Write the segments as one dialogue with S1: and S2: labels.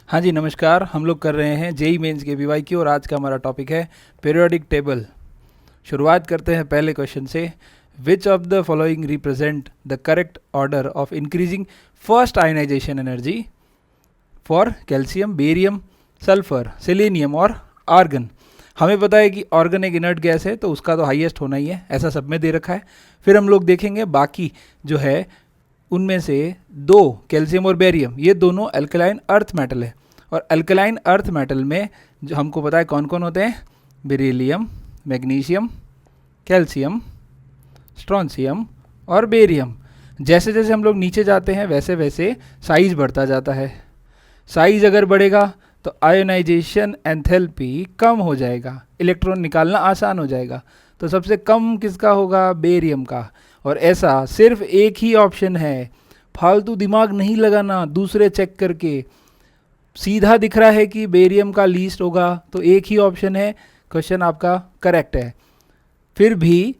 S1: हाँ जी नमस्कार। हम लोग कर रहे हैं जेई मेंस के पीवाई की और आज का हमारा टॉपिक है पीरियोडिक टेबल। शुरुआत करते हैं पहले क्वेश्चन से। Which of the following represent the correct order of increasing first ionization energy for calcium, barium, sulphur, selenium और आर्गन। हमें पता है कि आर्गन एक इनर्ट गैस है तो उसका तो हाईएस्ट होना ही है, ऐसा सब में दे रखा है। फिर हम लोग देखेंगे बाकी जो है उनमें से दो, कैल्शियम और बेरियम, ये दोनों अल्कलाइन अर्थ मेटल है। और अल्कलाइन अर्थ मेटल में जो हमको पता है कौन कौन होते हैं, बेरिलियम, मैग्नीशियम, कैल्शियम, स्ट्रॉन्सियम और बेरियम। जैसे जैसे हम लोग नीचे जाते हैं वैसे वैसे साइज बढ़ता जाता है। साइज अगर बढ़ेगा तो आयोनाइजेशन एंथैल्पी कम हो जाएगा, इलेक्ट्रॉन निकालना आसान हो जाएगा। तो सबसे कम किसका होगा, बेरियम का। और ऐसा सिर्फ एक ही ऑप्शन है, फालतू दिमाग नहीं लगाना दूसरे चेक करके। सीधा दिख रहा है कि बेरियम का लीस्ट होगा तो एक ही ऑप्शन है, क्वेश्चन आपका करेक्ट है। फिर भी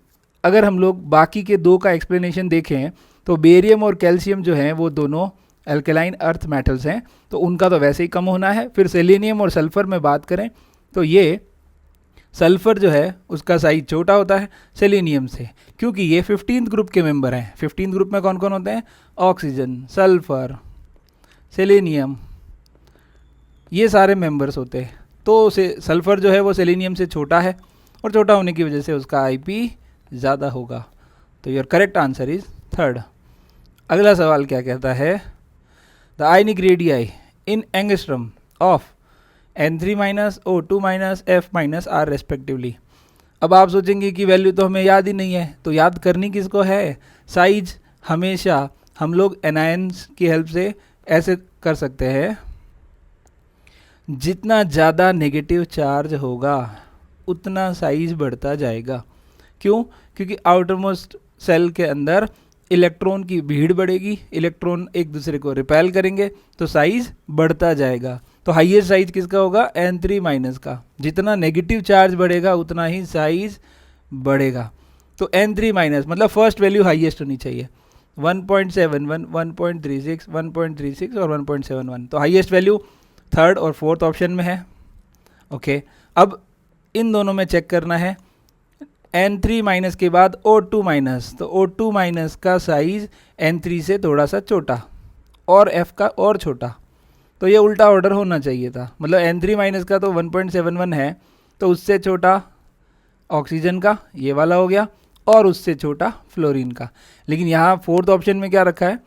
S1: अगर हम लोग बाकी के दो का एक्सप्लेनेशन देखें तो बेरियम और कैल्शियम जो हैं वो दोनों अल्कलाइन अर्थ मेटल्स हैं, तो उनका तो वैसे ही कम होना है। फिर सेलेनियम और सल्फर में बात करें तो ये सल्फर जो है उसका साइज छोटा होता है सेलेनियम से, क्योंकि ये 15th ग्रुप के मेंबर हैं। 15th ग्रुप में कौन कौन होते हैं, ऑक्सीजन, सल्फर, सेलेनियम, ये सारे मेंबर्स होते हैं। तो सल्फर जो है वो सेलेनियम से छोटा है और छोटा होने की वजह से उसका आईपी ज़्यादा होगा। तो your correct answer is third. अगला सवाल क्या कहता है, the ionic radii in angstrom of N3 minus O2 minus F minus R respectively. अब आप सोचेंगे कि वैल्यू तो हमें याद ही नहीं है, तो याद करनी किसको है, साइज हमेशा हम लोग एनायंस की हेल्प से ऐसे कर सकते हैं, जितना ज़्यादा नेगेटिव चार्ज होगा उतना साइज बढ़ता जाएगा। क्यों, क्योंकि आउटर मोस्ट सेल के अंदर इलेक्ट्रॉन की भीड़ बढ़ेगी, इलेक्ट्रॉन एक दूसरे को रिपेल करेंगे तो साइज बढ़ता जाएगा। तो हाईएस्ट साइज किसका होगा, N3 माइनस का। जितना नेगेटिव चार्ज बढ़ेगा उतना ही साइज बढ़ेगा। तो N3 माइनस मतलब फर्स्ट वैल्यू हाईएस्ट होनी चाहिए, 1.71, 1.36, 1.36 और 1.71। तो हाईएस्ट वैल्यू थर्ड और फोर्थ ऑप्शन में है। ओके, अब इन दोनों में चेक करना है। N3 माइनस के बाद O2 माइनस, तो O2 माइनस का साइज N3 से थोड़ा सा छोटा और F का और छोटा, तो ये उल्टा ऑर्डर होना चाहिए था। मतलब N3 माइनस का तो 1.71 है, तो उससे छोटा ऑक्सीजन का ये वाला हो गया और उससे छोटा फ्लोरीन का। लेकिन यहाँ फोर्थ ऑप्शन में क्या रखा है,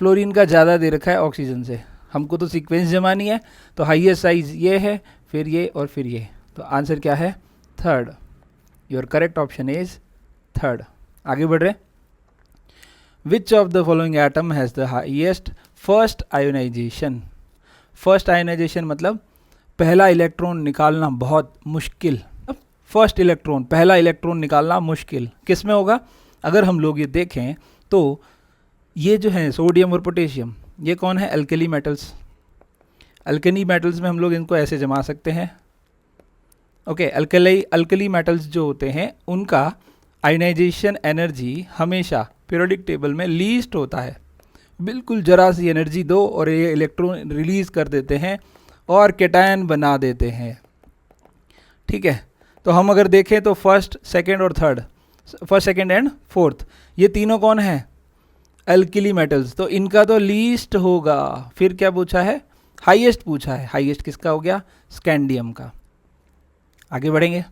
S1: फ्लोरीन का ज़्यादा दे रखा है ऑक्सीजन से। हमको तो सीक्वेंस जमानी है, तो हाईएस्ट साइज ये है, फिर ये और फिर ये। तो आंसर क्या है, third. Your correct option is third. आगे बढ़ रहे, which of the following atom has the highest first ionization. First ionization मतलब पहला इलेक्ट्रॉन निकालना बहुत मुश्किल। फर्स्ट इलेक्ट्रॉन, पहला इलेक्ट्रॉन निकालना मुश्किल किस में होगा। अगर हम लोग ये देखें तो ये जो है सोडियम और पोटेशियम, ये कौन है, अल्कली मेटल्स। अल्कली मेटल्स में हम लोग इनको ऐसे जमा सकते हैं। ओके, अल्कली मेटल्स जो होते हैं उनका आयनाइजेशन एनर्जी हमेशा पीरियोडिक टेबल में लीस्ट होता है। बिल्कुल जरा सी एनर्जी दो और ये इलेक्ट्रॉन रिलीज कर देते हैं और कैटायन बना देते हैं। ठीक है, तो हम अगर देखें तो फर्स्ट, सेकंड और third, first, second and fourth, ये तीनों कौन है, अल्कली मेटल्स। तो इनका तो लीस्ट होगा। फिर क्या पूछा है, हाईएस्ट पूछा है। हाईएस्ट किसका हो गया, स्कैंडियम का। आगे बढ़ेंगे।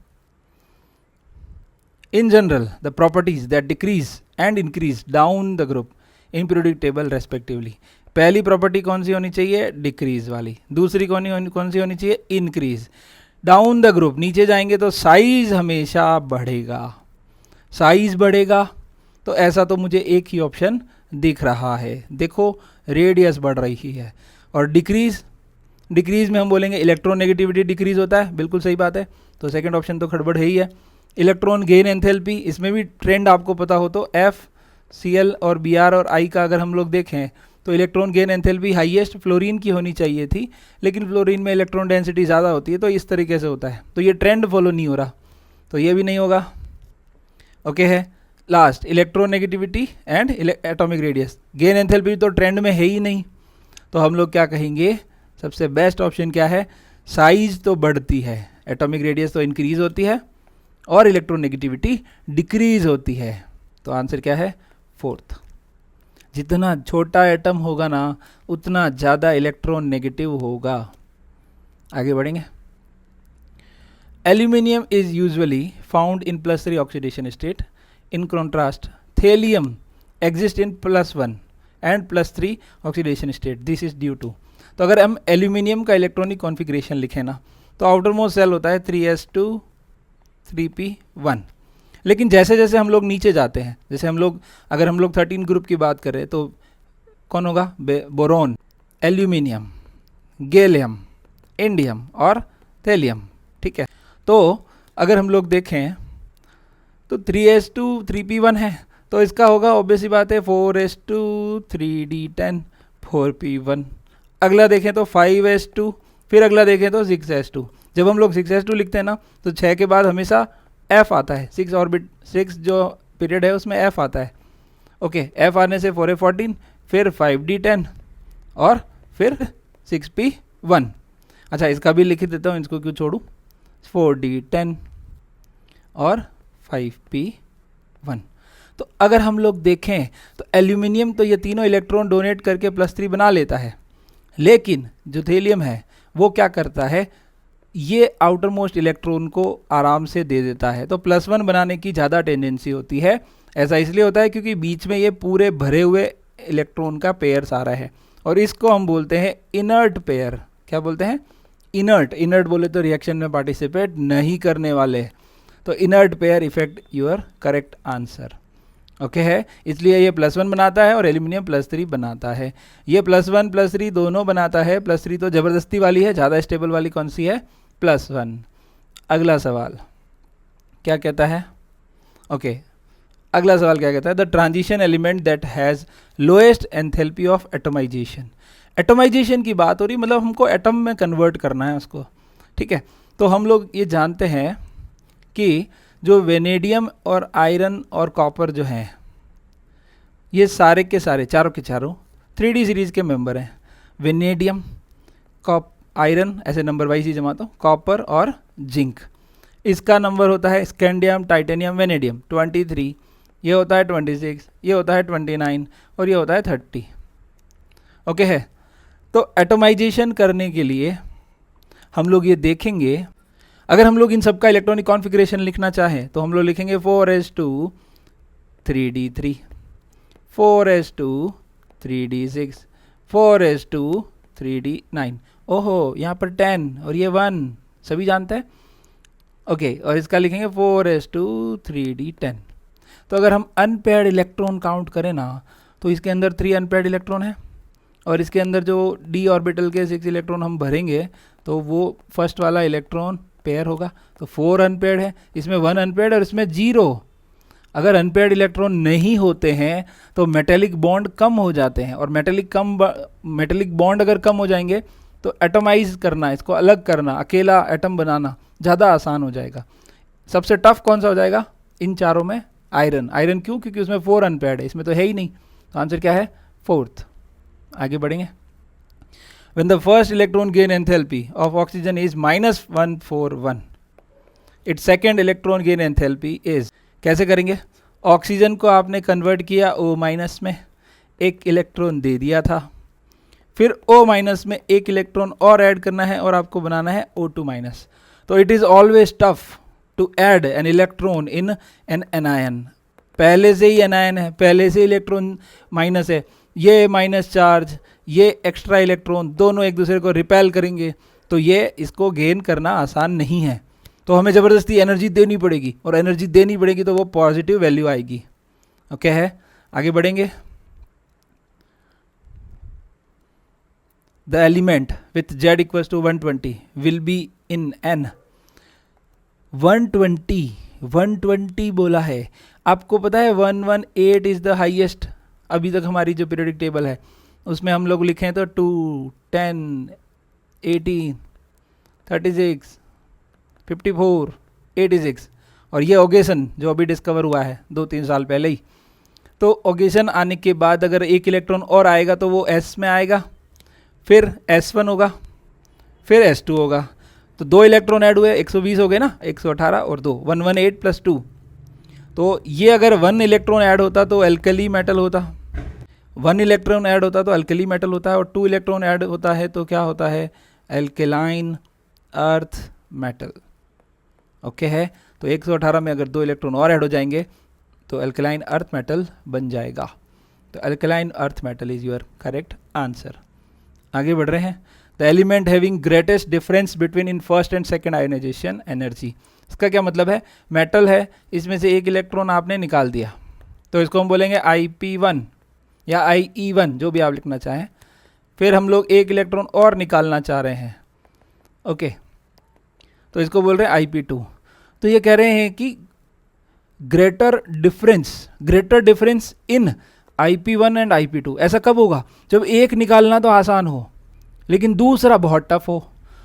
S1: In general the properties that decrease and increase down the group in periodic table respectively. पहली प्रॉपर्टी कौन सी होनी चाहिए, डिक्रीज वाली। दूसरी कौन सी होनी चाहिए, इंक्रीज। डाउन द ग्रुप, नीचे जाएंगे तो साइज हमेशा बढ़ेगा। साइज बढ़ेगा तो ऐसा तो मुझे एक ही ऑप्शन दिख रहा है। देखो रेडियस बढ़ रही है। और डिक्रीज में हम बोलेंगे इलेक्ट्रोनेगेटिविटी डिक्रीज होता है, बिल्कुल सही बात है। तो सेकंड ऑप्शन तो खड़बड़ है ही है। इलेक्ट्रॉन गेन एंथैल्पी, इसमें भी ट्रेंड आपको पता हो तो F, Cl और Br और I का अगर हम लोग देखें तो electron gain enthalpy highest fluorine की होनी चाहिए थी, लेकिन फ्लोरीन में इलेक्ट्रॉन डेंसिटी ज़्यादा होती है, तो इस तरीके से होता है। तो ये ट्रेंड फॉलो नहीं हो रहा, तो ये भी नहीं होगा। ओके है। Last, electronegativity and atomic radius. Gain enthalpy तो ट्रेंड में है ही नहीं, तो हम लोग क्या कहेंगे, सबसे बेस्ट ऑप्शन क्या है, साइज तो बढ़ती है, एटॉमिक रेडियस तो इंक्रीज होती है और इलेक्ट्रोनेगेटिविटी डिक्रीज होती है। तो आंसर क्या है, फोर्थ। जितना छोटा एटम होगा ना उतना ज़्यादा इलेक्ट्रॉन नेगेटिव होगा। आगे बढ़ेंगे। Aluminium is usually found in +3 oxidation state. In contrast thallium exist in +1 and +3 oxidation state. This is due to. तो अगर हम एल्यूमिनियम का इलेक्ट्रॉनिक कॉन्फ़िगरेशन लिखें ना तो आउटर मोस्ट सेल होता है 3s2 3p1। लेकिन जैसे जैसे हम लोग नीचे जाते हैं, जैसे अगर हम लोग 13 ग्रुप की बात करें तो कौन होगा, बोरोन, एल्यूमिनियम, गैलियम, इंडियम और थेलियम। ठीक है, तो अगर हम लोग देखें तो 3s2 3p1 है, तो इसका होगा ऑब्वियस सी बात है 4s2 3d10 4p1। अगला देखें तो 5s2, फिर अगला देखें तो 6s2। जब हम लोग 6s2 लिखते हैं ना तो 6 के बाद हमेशा f आता है, 6 जो पीरियड है उसमें f आता है। ओके, f आने से 4a14, फिर 5d10 और फिर 6p1। अच्छा, इसका भी लिख देता हूँ, इसको क्यों छोड़ूँ, 4d10 और 5p1। तो अगर हम लोग देखें तो एल्यूमिनियम तो ये तीनों इलेक्ट्रॉन डोनेट करके +3 बना लेता है, लेकिन जो थेलियम है वो क्या करता है, ये आउटर मोस्ट इलेक्ट्रॉन को आराम से दे देता है। तो +1 बनाने की ज़्यादा टेंडेंसी होती है। ऐसा इसलिए होता है क्योंकि बीच में ये पूरे भरे हुए इलेक्ट्रॉन का पेयर सारा है, और इसको हम बोलते हैं इनर्ट पेयर। क्या बोलते हैं, इनर्ट। इनर्ट बोले तो रिएक्शन में पार्टिसिपेट नहीं करने वाले। तो inert pair effect your correct answer. Okay है, इसलिए ये +1 बनाता है और एल्यूमिनियम +3 बनाता है। ये +1 +3 दोनों बनाता है। +3 तो ज़बरदस्ती वाली है, ज़्यादा स्टेबल वाली कौन सी है, +1। अगला सवाल क्या कहता है, ओके, अगला सवाल क्या कहता है, the transition element that has lowest enthalpy of atomization. Atomisation की बात हो रही, मतलब हमको एटम में कन्वर्ट करना है उसको। ठीक है, तो हम लोग ये जानते हैं कि जो वेनेडियम और आयरन और कॉपर जो हैं ये सारे के सारे चारों के चारों 3D सीरीज़ के मेंबर हैं। वेनेडियम, आयरन, ऐसे नंबर वाइज ही जमाता हूँ, कॉपर और जिंक। इसका नंबर होता है स्कैंडियम, टाइटेनियम, वेनेडियम 23, ये होता है 26, ये होता है 29 और ये होता है 30। ओके है, तो एटोमाइजेशन करने के लिए हम लोग ये देखेंगे, अगर हम लोग इन सबका इलेक्ट्रॉनिक कॉन्फ़िगरेशन लिखना चाहें तो हम लोग लिखेंगे 4s2 3d3, 4s2 3d6, 4s2 3d9। ओहो, यहाँ पर 10 और ये 1 सभी जानते हैं। ओके, और इसका लिखेंगे 4s2 3d10। तो अगर हम अनपेयर्ड इलेक्ट्रॉन काउंट करें ना तो इसके अंदर 3 अनपेयर्ड इलेक्ट्रॉन है, और इसके अंदर जो d ऑर्बिटल के 6 इलेक्ट्रॉन हम भरेंगे तो वो फर्स्ट वाला इलेक्ट्रॉन पेयर होगा। तो 4 अनपेयर्ड है, इसमें 1 अनपेयर्ड और इसमें 0। अगर अनपेयर्ड इलेक्ट्रॉन नहीं होते हैं तो मेटेलिक बॉन्ड कम हो जाते हैं, और मेटेलिक बॉन्ड अगर कम हो जाएंगे तो एटोमाइज करना, इसको अलग करना, अकेला एटम बनाना ज़्यादा आसान हो जाएगा। सबसे टफ कौन सा हो जाएगा इन चारों में, आयरन। आयरन क्यों, क्योंकि उसमें 4 अनपेयर्ड है, इसमें तो है ही नहीं। तो आंसर क्या है, फोर्थ। आगे बढ़ेंगे। When the first electron gain enthalpy of oxygen is -141, its second electron gain enthalpy is, कैसे करेंगे, ऑक्सीजन को आपने कन्वर्ट किया O- में, एक इलेक्ट्रॉन दे दिया था, फिर O- में एक इलेक्ट्रॉन और ऐड करना है और आपको बनाना है O2-। तो it is always tough to add an electron in an anion. पहले से ही एनायन है, पहले से इलेक्ट्रॉन माइनस है, ये माइनस चार्ज, ये एक्स्ट्रा इलेक्ट्रॉन, दोनों एक दूसरे को रिपेल करेंगे, तो ये इसको गेन करना आसान नहीं है। तो हमें ज़बरदस्ती एनर्जी देनी पड़ेगी, और एनर्जी देनी पड़ेगी तो वो पॉजिटिव वैल्यू आएगी। ओके है, आगे बढ़ेंगे। The element with Z = 120 will be in N। 120 बोला है, आपको पता है 118 इज़ द हाईएस्ट। अभी तक हमारी जो पीरियडिक टेबल है उसमें हम लोग लिखें तो 2, 10, 18, 36, 54, 86, और ये ओगेसन जो अभी डिस्कवर हुआ है 2-3 साल पहले ही। तो ओगेसन आने के बाद अगर एक इलेक्ट्रॉन और आएगा तो वो S में आएगा, फिर S1 होगा, फिर H2 होगा, तो 2 इलेक्ट्रॉन ऐड हुए, 120 हो गए ना, 118 और 2, 118 प्लस 2। तो ये अगर 1 इलेक्ट्रॉन ऐड होता तो एल्कली मेटल होता, 1 इलेक्ट्रॉन ऐड होता तो अल्कली मेटल होता है, और 2 इलेक्ट्रॉन ऐड होता है तो क्या होता है, एल्केलाइन अर्थ मेटल। ओके है, तो 118 में अगर 2 इलेक्ट्रॉन और ऐड हो जाएंगे तो एल्केलाइन अर्थ मेटल बन जाएगा। तो alkaline earth metal is your correct answer. आगे बढ़ रहे हैं। The element having greatest difference between in first and second ionization energy. इसका क्या मतलब है, मेटल है, इसमें से एक इलेक्ट्रॉन आपने निकाल दिया तो इसको हम बोलेंगे IP1 या IE1, जो भी आप लिखना चाहें। फिर हम लोग एक इलेक्ट्रॉन और निकालना चाह रहे हैं, ओके, तो इसको बोल रहे हैं IP2। तो ये कह रहे हैं कि greater difference in IP1 and IP2। ऐसा कब होगा, जब एक निकालना तो आसान हो लेकिन दूसरा बहुत टफ हो।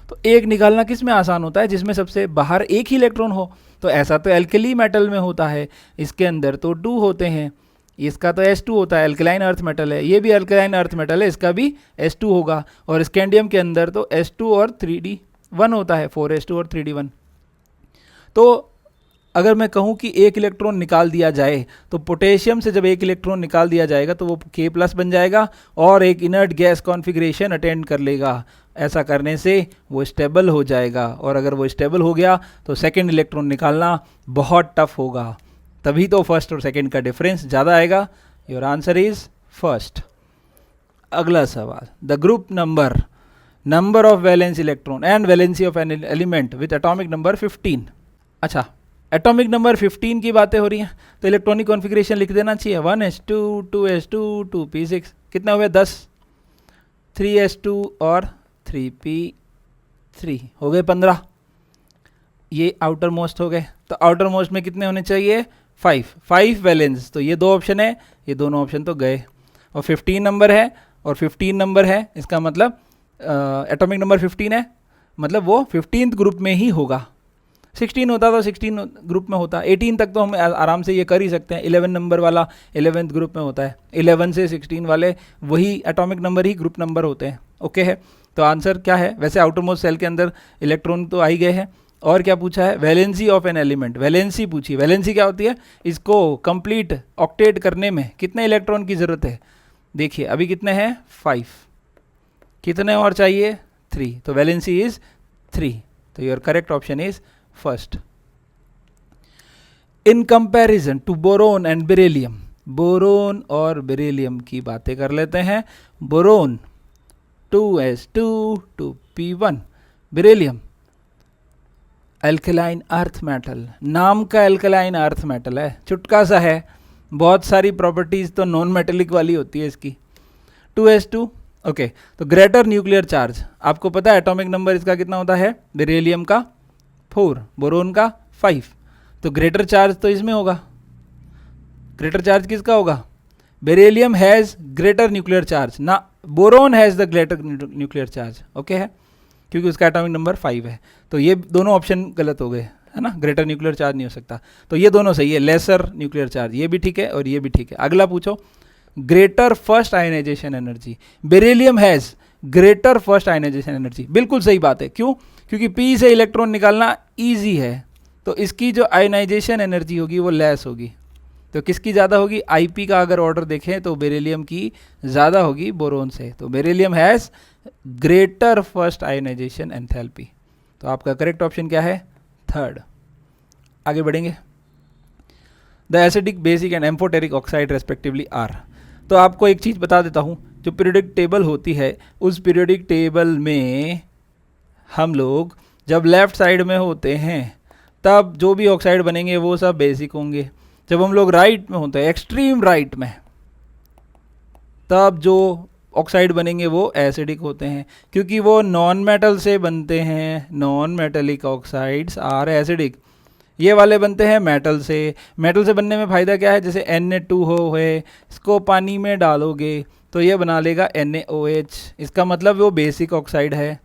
S1: तो एक निकालना किस में आसान होता है, जिसमें सबसे बाहर एक ही इलेक्ट्रॉन हो। तो ऐसा तो एल्कली मेटल में होता है, इसके अंदर तो 2 होते हैं, इसका तो H2 होता है, एल्कलाइन अर्थ मेटल है, ये भी एल्कलाइन अर्थ मेटल है, इसका भी H2 होगा। और स्कैंडियम के अंदर तो H2 और 3D1 होता है, 4H2 और 3D1। तो अगर मैं कहूँ कि एक इलेक्ट्रॉन निकाल दिया जाए तो पोटेशियम से जब एक इलेक्ट्रॉन निकाल दिया जाएगा तो वो K+ बन जाएगा और एक इनर्ट गैस कॉन्फ़िगरेशन अटेंड कर लेगा। ऐसा करने से वो स्टेबल हो जाएगा, और अगर वो स्टेबल हो गया तो सेकेंड इलेक्ट्रॉन निकालना बहुत टफ होगा। तभी तो फर्स्ट और सेकेंड का डिफरेंस ज़्यादा आएगा। Your answer is first. अगला सवाल, the group number of valence electron and valency of an element with atomic number 15। अच्छा, एटॉमिक नंबर 15 की बातें हो रही हैं तो इलेक्ट्रॉनिक कॉन्फ़िगरेशन लिख देना चाहिए, 1s2 2s2 2p6, कितने हुए 10, 3s2 और 3p3 हो गए 15। ये आउटर मोस्ट हो गए, तो आउटर मोस्ट में कितने होने चाहिए, 5 वैलेंस। तो ये 2 ऑप्शन है, ये दोनों ऑप्शन तो गए। और 15 नंबर है और 15 नंबर है, इसका मतलब एटॉमिक नंबर 15 है, मतलब वो 15th ग्रुप में ही होगा। 16 होता तो 16 ग्रुप में होता, 18 तक तो हम आराम से ये कर ही सकते हैं। 11 नंबर वाला 11th ग्रुप में होता है, 11 से 16 वाले वही एटॉमिक नंबर ही ग्रुप नंबर होते हैं। ओके है, तो आंसर क्या है, वैसे आउटर मोस्ट सेल के अंदर इलेक्ट्रॉन तो आ ही गए हैं। और क्या पूछा है, valency of an element, valency पूछी। वैलेंसी क्या होती है, इसको कंप्लीट ऑक्टेट करने में कितने इलेक्ट्रॉन की ज़रूरत है। देखिए अभी कितने हैं, 5, कितने और चाहिए, 3, तो वैलेंसी इज 3। तो your correct option is first. In comparison to boron and beryllium, boron और बेरिलियम की बातें कर लेते हैं। Boron 2s2 2p1, beryllium alkaline earth metal, नाम का एल्कलाइन अर्थ मेटल है, चुटका सा है, बहुत सारी प्रॉपर्टीज तो नॉन मेटेलिक वाली होती है इसकी। 2s2, ओके, तो ग्रेटर न्यूक्लियर चार्ज, आपको पता है एटॉमिक नंबर इसका कितना होता है, बेरिलियम का 4, बोरोन का 5, तो ग्रेटर चार्ज तो इसमें होगा। ग्रेटर चार्ज किसका होगा, beryllium has greater nuclear charge, ना boron has the greater nuclear charge. Okay है, क्योंकि उसका एटॉमिक नंबर 5 है। तो ये दोनों ऑप्शन गलत हो गए, है ना, ग्रेटर न्यूक्लियर चार्ज नहीं हो सकता। तो ये दोनों सही है, लेसर न्यूक्लियर चार्ज, ये भी ठीक है और ये भी ठीक है। अगला पूछो, greater first ionization energy, beryllium has greater first ionization energy, बिल्कुल सही बात है। क्यों, क्योंकि P से इलेक्ट्रॉन निकालना ईजी है, तो इसकी जो आयनाइजेशन एनर्जी होगी वो लेस होगी। तो किसकी ज़्यादा होगी, IP का अगर ऑर्डर देखें तो बेरिलियम की ज़्यादा होगी बोरोन से। तो beryllium has greater first ionization enthalpy. तो आपका करेक्ट ऑप्शन क्या है, थर्ड। आगे बढ़ेंगे। The acidic, basic and amphoteric oxide respectively are. तो आपको एक चीज़ बता देता हूँ, जो पीरियोडिक टेबल होती है उस पीरियोडिक टेबल में हम लोग जब लेफ़्ट साइड में होते हैं तब जो भी ऑक्साइड बनेंगे वो सब बेसिक होंगे। जब हम लोग राइट में होते हैं, एक्सट्रीम राइट में, तब जो ऑक्साइड बनेंगे वो एसिडिक होते हैं, क्योंकि वो नॉन मेटल से बनते हैं। Non metallic oxides are acidic. ये वाले बनते हैं मेटल से। मेटल से बनने में फ़ायदा क्या है, जैसे Na2 है, इसको पानी में डालोगे तो ये बना लेगा NaOH, इसका मतलब वो बेसिक ऑक्साइड है।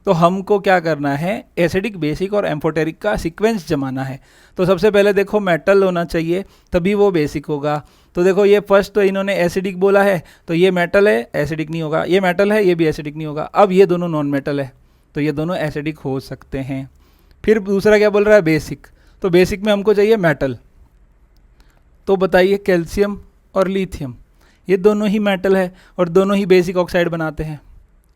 S1: तो हमको क्या करना है, एसिडिक, बेसिक और एम्फोटेरिक का सीक्वेंस जमाना है। तो सबसे पहले देखो मेटल होना चाहिए तभी वो बेसिक होगा। तो देखो ये फर्स्ट तो इन्होंने एसिडिक बोला है, तो ये मेटल है, एसिडिक नहीं होगा। ये मेटल है, ये भी एसिडिक नहीं होगा। अब ये दोनों नॉन मेटल है, तो ये दोनों एसिडिक हो सकते हैं। फिर दूसरा क्या बोल रहा है, बेसिक। तो बेसिक में हमको चाहिए मेटल, तो बताइए कैल्शियम और लिथियम, ये दोनों ही मेटल है और दोनों ही बेसिक ऑक्साइड बनाते हैं।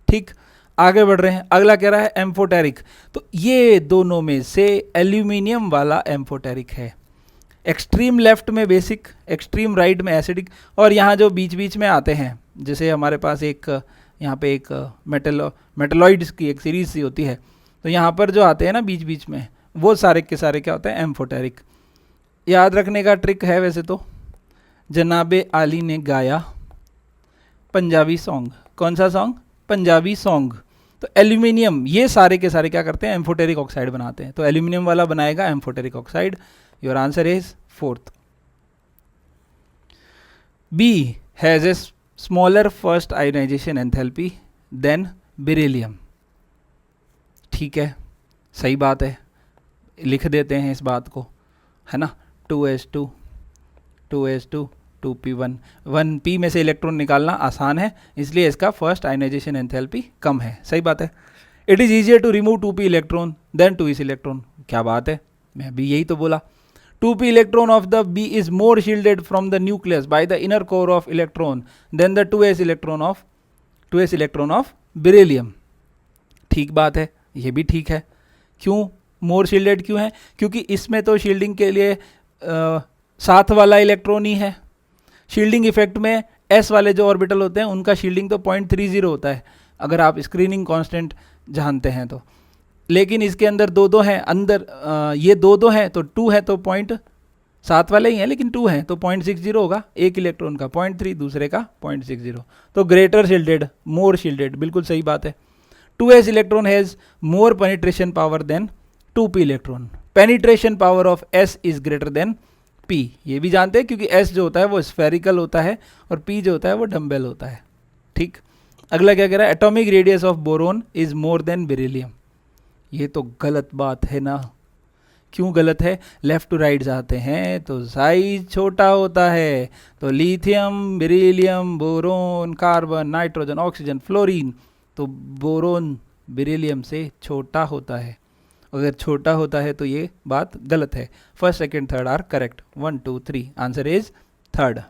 S1: ठीक, आगे बढ़ रहे हैं। अगला कह रहा है एम्फोटेरिक, तो ये दोनों में से एल्यूमिनियम वाला एम्फोटेरिक है। एक्सट्रीम लेफ्ट में बेसिक, एक्सट्रीम राइट में एसिडिक, और यहाँ जो बीच बीच में आते हैं, जैसे हमारे पास एक यहाँ पे एक मेटलॉइड्स की एक सीरीज सी होती है, तो यहाँ पर जो आते हैं ना बीच बीच में, वो सारे के सारे क्या होते हैं, एम्फोटेरिक। याद रखने का ट्रिक है वैसे तो, जनाबे आली ने गाया पंजाबी सॉन्ग। कौन सा सॉन्ग, पंजाबी सॉन्ग। तो एल्यूमिनियम, ये सारे के सारे क्या करते हैं, एम्फोटेरिक ऑक्साइड बनाते हैं, तो एल्यूमिनियम वाला बनाएगा amphoteric oxide. Your answer is fourth. B has a smaller first ionization enthalpy than beryllium. ठीक है, सही बात है, लिख देते हैं इस बात को, है ना। 2s2 2s2 2p1, 1p में से इलेक्ट्रॉन निकालना आसान है, इसलिए इसका फर्स्ट आयोनाइजेशन एंथैल्पी कम है। सही बात है। It is easier to remove 2p electron than 2s electron. क्या बात है, मैं भी यही तो बोला। 2p electron of the B is more shielded from the nucleus by the inner core of electron than the 2s electron of beryllium। ठीक बात है, ये भी ठीक है। क्यों मोर शील्डेड क्यों है, क्योंकि इसमें तो शील्डिंग के लिए साथ वाला इलेक्ट्रॉन ही है। शील्डिंग इफेक्ट में s वाले जो ऑर्बिटल होते हैं उनका शील्डिंग तो 0.30 होता है, अगर आप स्क्रीनिंग कांस्टेंट जानते हैं तो। लेकिन इसके अंदर दो दो हैं, अंदर ये दो दो हैं तो 2 है, तो 0.7 वाले ही हैं, लेकिन 2 है तो 0.60 होगा। एक इलेक्ट्रॉन का 0.3, दूसरे का 0.60, तो ग्रेटर शील्डेड, मोर शील्डेड, बिल्कुल सही बात है। 2s electron has more penetration power than 2p electron. Penetration power of s is greater than p, ये भी जानते हैं, क्योंकि s जो होता है वो स्फेरिकल होता है और p जो होता है वो डम्बेल होता है। ठीक, अगला क्या कह रहा है, atomic radius of boron is more than beryllium. ये तो गलत बात है ना। क्यों गलत है, लेफ्ट टू राइट जाते हैं तो साइज छोटा होता है, तो lithium, beryllium, boron, carbon, nitrogen, oxygen, fluorine, तो बोरोन बेरिलियम से छोटा होता है। अगर छोटा होता है तो ये बात गलत है। First, second, third are correct. 1 2 3, answer is third.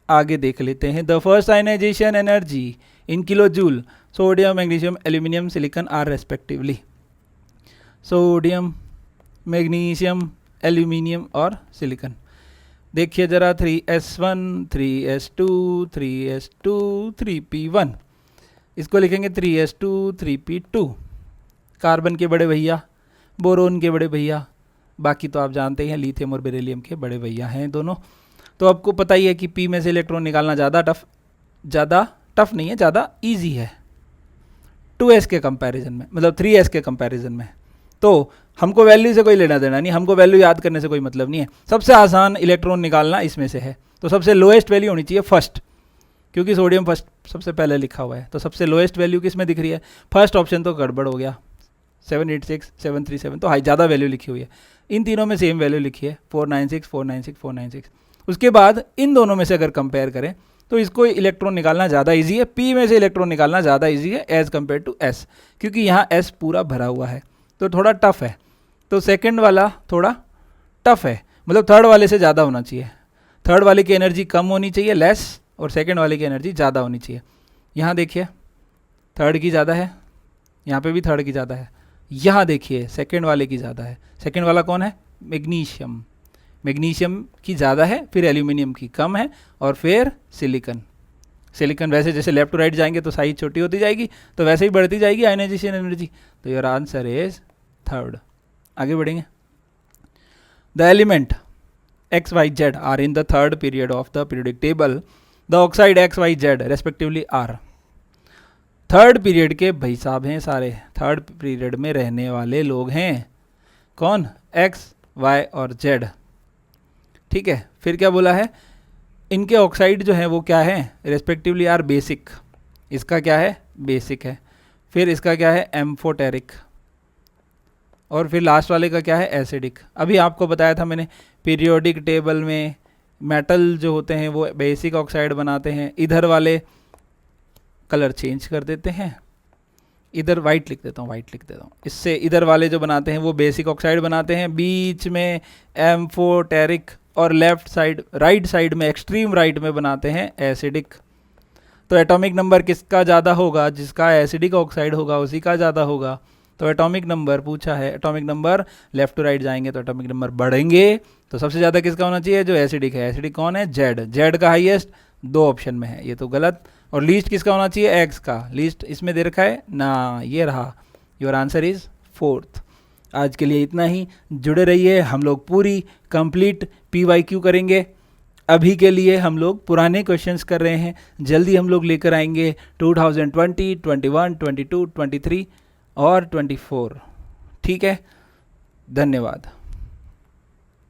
S1: आगे देख लेते हैं। The first ionization energy in kilo joule, sodium, magnesium, aluminium, silicon are respectively. Sodium, magnesium, aluminium और सिलिकॉन। देखिए जरा, 3s1 3s2 3s2 3p1, इसको लिखेंगे 3s2 3p2। कार्बन के बड़े भैया, बोरोन के बड़े भैया, बाकी तो आप जानते हैं लिथियम और बेरिलियम के बड़े भैया हैं दोनों। तो आपको पता ही है कि p में से इलेक्ट्रॉन निकालना ज़्यादा टफ नहीं है, ज़्यादा इजी है 2s के कंपैरिजन में, मतलब 3s के कंपैरिजन में। तो हमको वैल्यू से कोई लेना देना नहीं, हमको वैल्यू याद करने से कोई मतलब नहीं है। सबसे आसान इलेक्ट्रॉन निकालना इसमें से है, तो सबसे लोएस्ट वैल्यू होनी चाहिए फर्स्ट, क्योंकि सोडियम फर्स्ट सबसे पहले लिखा हुआ है, तो सबसे लोएस्ट वैल्यू किस में दिख रही है, फर्स्ट ऑप्शन तो गड़बड़ हो गया। 786 737 तो हाई ज़्यादा वैल्यू लिखी हुई है। इन तीनों में सेम वैल्यू लिखी है, 496 496 496। उसके बाद इन दोनों में से अगर कंपेयर करें तो इसको इलेक्ट्रॉन निकालना ज़्यादा इजी है, p में से इलेक्ट्रॉन निकालना ज़्यादा इजी है एज़ कम्पेयर टू s, क्योंकि यहाँ s पूरा भरा हुआ है, तो थोड़ा टफ है। तो सेकंड वाला थोड़ा टफ है, मतलब थर्ड वाले से ज़्यादा होना चाहिए। थर्ड वाले की एनर्जी कम होनी चाहिए, लेस, और सेकंड वाले की एनर्जी ज़्यादा होनी चाहिए। यहाँ देखिए थर्ड की ज़्यादा है, यहाँ पे भी थर्ड की ज़्यादा है, यहाँ देखिए सेकंड वाले की ज़्यादा है। सेकंड वाला कौन है, मैग्नीशियम, मैग्नीशियम की ज़्यादा है, फिर एल्यूमिनियम की कम है, और फिर सिलिकॉन। सिलिकॉन वैसे जैसे लेफ्ट टू राइट जाएंगे तो साइज छोटी होती जाएगी, तो वैसे ही बढ़ती जाएगी आयनाइजेशन एनर्जी। तो योर आंसर इज थर्ड। आगे बढ़ेंगे। The element X Y Z are in the third period of the periodic table, the oxide X Y Z respectively are. Third period के भाई साहब हैं सारे, थर्ड पीरियड में रहने वाले लोग हैं। कौन, एक्स वाई और जेड। ठीक है, फिर क्या बोला है, इनके ऑक्साइड जो हैं वो क्या है, रेस्पेक्टिवली आर बेसिक। इसका क्या है, बेसिक है। फिर इसका क्या है, एम्फोटेरिक। और फिर लास्ट वाले का क्या है, एसिडिक। अभी आपको बताया था मैंने, पीरियोडिक टेबल में मेटल जो होते हैं वो बेसिक ऑक्साइड बनाते हैं, इधर वाले कलर चेंज कर देते हैं, इधर वाइट लिख देता हूँ, वाइट लिख देता हूँ, इससे इधर वाले जो बनाते हैं वो बेसिक ऑक्साइड बनाते हैं, बीच में एम्फोटेरिक, और लेफ्ट साइड राइट साइड में एक्सट्रीम राइट में बनाते हैं एसिडिक। तो एटॉमिक नंबर किसका ज़्यादा होगा? जिसका एसिडिक ऑक्साइड होगा उसी का ज़्यादा होगा। तो एटॉमिक नंबर पूछा है, atomic number left to right जाएंगे तो एटॉमिक नंबर बढ़ेंगे, तो सबसे ज़्यादा किसका होना चाहिए? जो एसिडिक है। एसिडिक कौन है? जेड। जेड का हाईएस्ट 2 ऑप्शन में है, ये तो गलत। और लीस्ट किसका होना चाहिए? एक्स का। लीस्ट इसमें दे रखा है ना, ये रहा। Your answer is 4th। आज के लिए इतना ही, जुड़े रहिए, हम लोग पूरी कंप्लीट PYQ करेंगे। अभी के लिए हम लोग पुराने क्वेश्चंस कर रहे हैं, जल्दी हम लोग लेकर आएंगे 2020, 21, 22, 23 और 24। ठीक है, धन्यवाद।